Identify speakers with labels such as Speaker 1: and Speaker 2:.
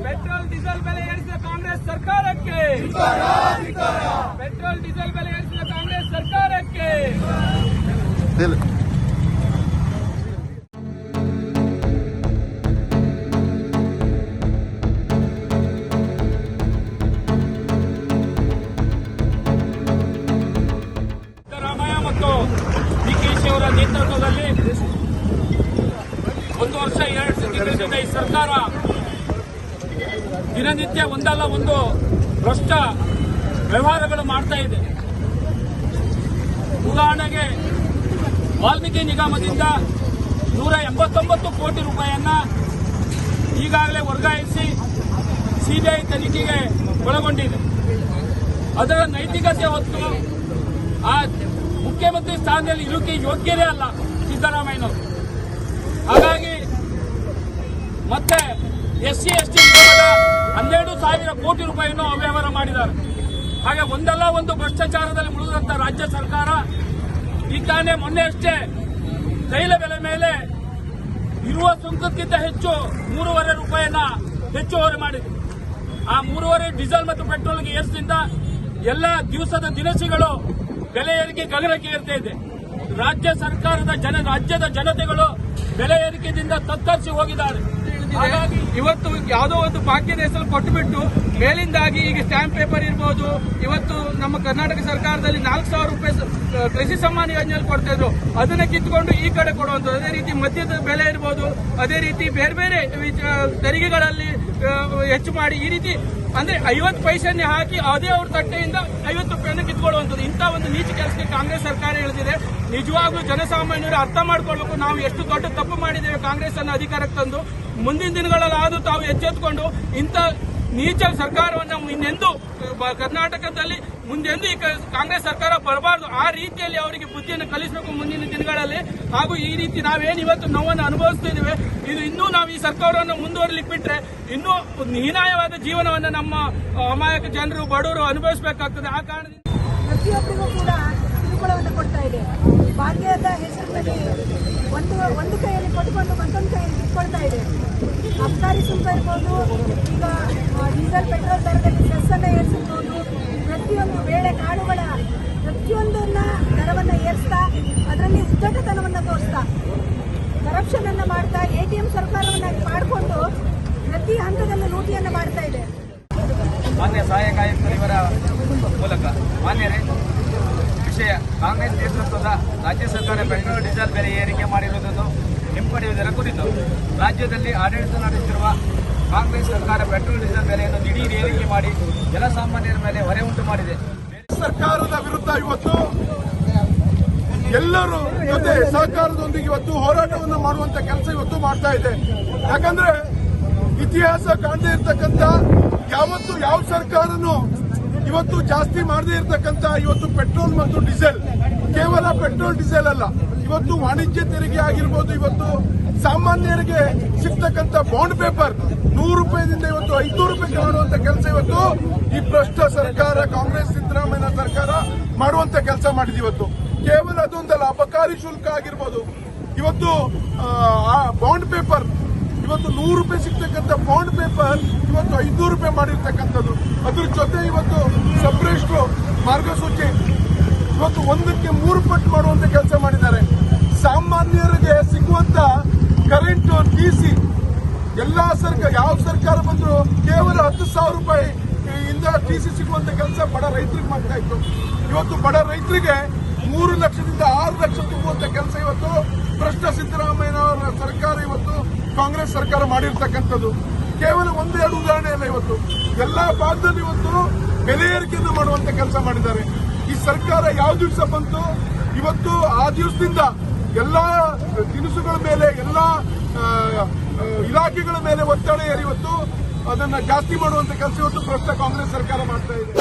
Speaker 1: Petrol diesel ಬೆಲೆ ಏರಿಸಿದ ಕಾಂಗ್ರೆಸ್ ಸರ್ಕಾರಕ್ಕೆ petrol diesel ಬೆಲೆ ಏರಿಸಿದ ಕಾಂಗ್ರೆಸ್ ಸರ್ಕಾರಕ್ಕೆ ಸಿದ್ದರಾಮಯ್ಯ ಮತ್ತು ಡಿಕೆಶಿ ಅವರ ನೇತೃತ್ವದಲ್ಲಿ 1 ವರ್ಷ 2 ತಿಂಗಳಿಂದ ಈ ಸರ್ಕಾರ ದಿನನಿತ್ಯ ಒಂದಲ್ಲ ಒಂದು ಭ್ರಷ್ಟ ವ್ಯವಹಾರಗಳು ಮಾಡ್ತಾ ಇದೆ. ಉದಾಹರಣೆಗೆ ವಾಲ್ಮೀಕಿ ನಿಗಮದಿಂದ 189 ಕೋಟಿ ರೂಪಾಯಿಯನ್ನ ಈಗಾಗಲೇ ವರ್ಗಾಯಿಸಿ ಸಿಬಿಐ ತನಿಖೆಗೆ ಒಳಗೊಂಡಿದೆ. ಅದರ ನೈತಿಕತೆ ಹೊತ್ತು ಆ ಮುಖ್ಯಮಂತ್ರಿ ಸ್ಥಾನದಲ್ಲಿ ಇರುವಿಕೆ ಯೋಗ್ಯರೇ ಅಲ್ಲ ಸಿದ್ದರಾಮಯ್ಯನವರು. ಹಾಗಾಗಿ ಮತ್ತೆ SC ST ನಿಗಮದ 12,000 ಕೋಟಿ ರೂಪಾಯಿಯನ್ನು ಅವ್ಯವಹಾರ ಮಾಡಿದ್ದಾರೆ. ಹಾಗೆ ಒಂದಲ್ಲ ಒಂದು ಭ್ರಷ್ಟಾಚಾರದಲ್ಲಿ ಮುಳುಗಿದಂತ ರಾಜ್ಯ ಸರ್ಕಾರ ಈಗಾಗಲೇ ಮೊನ್ನೆ ಅಷ್ಟೇ ತೈಲ ಬೆಲೆ ಮೇಲೆ ಇರುವ ಸುಂಕಕ್ಕಿಂತ ಹೆಚ್ಚು 3.5 ರೂಪಾಯಿಯನ್ನ ಹೆಚ್ಚುವರಿ ಮಾಡಿದೆ. ಆ 3.5 ಡೀಸೆಲ್ ಮತ್ತು ಪೆಟ್ರೋಲ್ಗೆ ಏರಿಸಿದಿಂದ ಎಲ್ಲ ದಿವಸದ ದಿನಸಿಗಳು ಬೆಲೆ ಏರಿಕೆ ಗಗನಕ್ಕೆ ಏರ್ತಾ ಇದೆ. ರಾಜ್ಯ ಸರ್ಕಾರದ ರಾಜ್ಯದ ಜನತೆಗಳು ಬೆಲೆ ಏರಿಕೆಯಿಂದ ತತ್ತರಿಸಿ ಹೋಗಿದ್ದಾರೆ. ಹಾಗಾಗಿ ಇವತ್ತು ಯಾವುದೋ ಒಂದು ಭಾಗ್ಯದ ಹೆಸರು ಕೊಟ್ಟುಬಿಟ್ಟು ಮೇಲಿಂದಾಗಿ ಈಗ ಸ್ಟ್ಯಾಂಪ್ ಪೇಪರ್ ಇರಬಹುದು, ಇವತ್ತು ನಮ್ಮ ಕರ್ನಾಟಕ ಸರ್ಕಾರದಲ್ಲಿ 4,000 ರೂಪಾಯಿ ಕೃಷಿ ಸಮ್ಮಾನ ಯೋಜನೆಯಲ್ಲಿ ಕೊಡ್ತಾ ಇದ್ರು, ಅದನ್ನ ಕಿತ್ಕೊಂಡು ಈ ಕಡೆ ಕೊಡುವಂಥದ್ದು. ಅದೇ ರೀತಿ ಮದ್ಯದ ಬೆಲೆ ಇರಬಹುದು, ಅದೇ ರೀತಿ ಬೇರೆ ಬೇರೆ ತೆರಿಗೆಗಳಲ್ಲಿ ಹೆಚ್ಚು ಮಾಡಿ ಈ ರೀತಿ ಅಂದ್ರೆ 50 ಪೈಸೆನೆ ಹಾಕಿ ಅದೇ ಅವ್ರ ತಟ್ಟೆಯಿಂದ 50 ರೂಪಾಯಿಯನ್ನು ಕಿತ್ಕೊಳ್ಳುವಂಥದ್ದು. ಇಂಥ ಒಂದು ನೀಚ ಕೆಲಸಕ್ಕೆ ಕಾಂಗ್ರೆಸ್ ಸರ್ಕಾರ ಇಳಿದಿದೆ. ನಿಜವಾಗ್ಲೂ ಜನಸಾಮಾನ್ಯರು ಅರ್ಥ ಮಾಡ್ಕೊಳ್ಬೇಕು, ನಾವು ಎಷ್ಟು ದೊಡ್ಡ ತಪ್ಪು ಮಾಡಿದ್ದೇವೆ ಕಾಂಗ್ರೆಸ್ ಅನ್ನು ಅಧಿಕಾರಕ್ಕೆ ತಂದು. ಮುಂದಿನ ದಿನಗಳಲ್ಲಾದರೂ ತಾವು ಎಚ್ಚೆತ್ತುಕೊಂಡು ಇಂಥ ನೀಚ ಸರ್ಕಾರವನ್ನು ಇನ್ನೆಂದು ಕರ್ನಾಟಕದಲ್ಲಿ ಮುಂದೆಂದು ಈ ಕಾಂಗ್ರೆಸ್ ಸರ್ಕಾರ ಬರಬಾರದು. ಆ ರೀತಿಯಲ್ಲಿ ಅವರಿಗೆ ಬುದ್ಧಿಯನ್ನು ಕಲಿಸಬೇಕು ಮುಂದಿನ ದಿನಗಳಲ್ಲಿ. ಹಾಗೂ ಈ ರೀತಿ ನಾವೇನು ಇವತ್ತು ನೋವನ್ನು ಅನುಭವಿಸ್ತಿದ್ದೇವೆ, ಇದು ಇನ್ನೂ ನಾವು ಈ ಸರ್ಕಾರವನ್ನು ಮುಂದುವರಿಲಿಕ್ಕೆ ಬಿಟ್ರೆ ಇನ್ನೂ ಹೀನಾಯವಾದ ಜೀವನವನ್ನು ನಮ್ಮ ಅಮಾಯಕ ಜನರು ಬಡವರು ಅನುಭವಿಸಬೇಕಾಗ್ತದೆ. ಆ ಕಾರಣದಿಂದ
Speaker 2: ಪ್ರತಿಯೊಬ್ಬರಿಗೂ ಕೂಡ ಕಿರುಕುಳವನ್ನು ಕೊಡ್ತಾ ಇದೆ. ಭಾಗ್ಯದ ಹೆಸರಿನಲ್ಲಿ ಒಂದು ಕೈಯಲ್ಲಿ ಕೊಟ್ಟುಕೊಂಡು ಮತ್ತೊಂದು ಕೈಯಲ್ಲಿ ಇಟ್ಕೊಳ್ತಾ ಇದೆ. ಅಬಕಾರಿ ಸುಂಕ ಇರ್ಬೋದು, ಈಗ ಡೀಸೆಲ್ ಪೆಟ್ರೋಲ್ ದರದಲ್ಲಿ ಸೆಸ್ ಅನ್ನು ಏರಿಸಿರ್ಬೋದು, ಪ್ರತಿಯೊಂದು ಬೇಳೆ ಕಾಳುಗಳ ಪ್ರತಿಯೊಂದನ್ನ ದರವನ್ನು ಏರಿಸ್ತಾ ಅದರಲ್ಲಿ ಉದ್ದಟತನವನ್ನು ತೋರಿಸ್ತಾ ಕರಪ್ಷನ್ ಅನ್ನು ಮಾಡ್ತಾ ATM ಸರ್ಕಾರವನ್ನಾಗಿ ಮಾಡಿಕೊಂಡು ಪ್ರತಿ ಹಂತದಲ್ಲೂ ಲೂಟಿಯನ್ನು ಮಾಡ್ತಾ ಇದೆ.
Speaker 3: ಮಾನ್ಯ ಸಹಾಯಕ ಆಯುಕ್ತರಿವರ ಮೂಲಕ ಮಾನ್ಯರೇ, ವಿಷಯ ಕಾಂಗ್ರೆಸ್ ನೇತೃತ್ವದ ರಾಜ್ಯ ಸರ್ಕಾರ ಪೆಟ್ರೋಲ್ ಡೀಸೆಲ್ ಬೆಲೆ ಏರಿಕೆ ಮಾಡಿರುವುದನ್ನು ಹಿಂಪಡೆಯುವುದರ ಕುರಿತು ರಾಜ್ಯದಲ್ಲಿ ಆಡಳಿತ ನಡೆಸುತ್ತಿರುವ ಕಾಂಗ್ರೆಸ್ ಸರ್ಕಾರ ಪೆಟ್ರೋಲ್ ಡೀಸೆಲ್ ಬೆಲೆಯನ್ನು ದಿಢೀರ್ ಏರಿಕೆ ಮಾಡಿ ಜನಸಾಮಾನ್ಯರ ಮೇಲೆ ಹೊರೆ ಉಂಟು ಮಾಡಿದೆ.
Speaker 4: ಸರ್ಕಾರದ ವಿರುದ್ಧ ಇವತ್ತು ಎಲ್ಲರೂ ಜೊತೆ ಸಹಕಾರದೊಂದಿಗೆ ಇವತ್ತು ಹೋರಾಟವನ್ನು ಮಾಡುವಂತ ಕೆಲಸ ಇವತ್ತು ಮಾಡ್ತಾ ಇದೆ. ಯಾಕಂದ್ರೆ ಇತಿಹಾಸ ಕಾಣದೇ ಇರತಕ್ಕಂತ ಯಾವತ್ತು ಯಾವ ಸರ್ಕಾರನೂ ಇವತ್ತು ಜಾಸ್ತಿ ಮಾಡದೇ ಇರತಕ್ಕಂತ ಇವತ್ತು ಪೆಟ್ರೋಲ್ ಮತ್ತು ಡೀಸೆಲ್, ಕೇವಲ ಪೆಟ್ರೋಲ್ ಡೀಸೆಲ್ ಅಲ್ಲ, ಇವತ್ತು ವಾಣಿಜ್ಯ ತೆರಿಗೆ ಆಗಿರ್ಬೋದು, ಇವತ್ತು ಸಾಮಾನ್ಯರಿಗೆ ಸಿಗ್ತಕ್ಕಂತ ಬಾಂಡ್ ಪೇಪರ್ 100 ರೂಪಾಯಿದಿಂದ ಇವತ್ತು 500 ರೂಪಾಯಿಗೆ ಮಾಡುವಂತ ಕೆಲಸ ಇವತ್ತು ಈ ಭ್ರಷ್ಟ ಸರ್ಕಾರ ಕಾಂಗ್ರೆಸ್ ಸಿದ್ದರಾಮಯ್ಯ ಸರ್ಕಾರ ಮಾಡುವಂತ ಕೆಲಸ ಮಾಡಿದೆ. ಇವತ್ತು ಕೇವಲ ಅದೊಂದಲ್ಲ, ಅಬಕಾರಿ ಶುಲ್ಕ ಆಗಿರ್ಬೋದು, ಇವತ್ತು ಬಾಂಡ್ ಪೇಪರ್ ಇವತ್ತು 100 ರೂಪಾಯಿ ಸಿಗ್ತಕ್ಕಂಥ ಬಾಂಡ್ ಪೇಪರ್ ಇವತ್ತು 500 ರೂಪಾಯಿ ಮಾಡಿರ್ತಕ್ಕಂಥದ್ದು. ಅದ್ರ ಜೊತೆ ಇವತ್ತು ಸಬ್ರೆಸ್ಟ್ರು ಮಾರ್ಗಸೂಚಿ ಇವತ್ತು 1ಕ್ಕೆ 3 ಪಟ್ಟು ಮಾಡುವಂತ ಕೆಲಸ ಮಾಡಿದ್ದಾರೆ. ಸಾಮಾನ್ಯರಿಗೆ ಸಿಗುವಂತ ಕರೆಂಟ್ TC ಎಲ್ಲಾ ಸರ್ಕಾರ ಯಾವ ಸರ್ಕಾರ ಬಂದ್ರು ಕೇವಲ 10,000 ರೂಪಾಯಿ ಇಂದ TC ಸಿಗುವಂತ ಕೆಲಸ ಬಡ ರೈತರಿಗೆ ಮಾಡ್ತಾ ಇತ್ತು. ಇವತ್ತು ಬಡ ರೈತರಿಗೆ 3 ಲಕ್ಷದಿಂದ 6 ಲಕ್ಷ ತುಂಬುವಂತ ಕೆಲಸ ಇವತ್ತು ಭ್ರಷ್ಟ ಸಿದ್ದರಾಮಯ್ಯನವರ ಸರ್ಕಾರ ಇವತ್ತು ಕಾಂಗ್ರೆಸ್ ಸರ್ಕಾರ ಮಾಡಿರ್ತಕ್ಕಂಥದ್ದು. ಕೇವಲ 1-2 ಉದಾಹರಣೆ ಅಲ್ಲ, ಇವತ್ತು ಎಲ್ಲಾ ಭಾಗದಲ್ಲಿ ಇವತ್ತು ಬೆಲೆ ಏರಿಕೆಯನ್ನು ಮಾಡುವಂತ ಕೆಲಸ ಮಾಡಿದ್ದಾರೆ. ಈ ಸರ್ಕಾರ ಯಾವ ದಿವಸ ಬಂತು, ಇವತ್ತು ಆ ದಿವಸದಿಂದ ಎಲ್ಲಾ ದಿನಸುಗಳ ಮೇಲೆ ಎಲ್ಲಾ ಇಲಾಖೆಗಳ ಮೇಲೆ ಒತ್ತಡ ಏರಿ ಇವತ್ತು ಅದನ್ನ ಜಾಸ್ತಿ ಮಾಡುವಂತ ಕೆಲಸ ಇವತ್ತು ಭ್ರಷ್ಟ ಕಾಂಗ್ರೆಸ್ ಸರ್ಕಾರ ಮಾಡ್ತಾ ಇದೆ.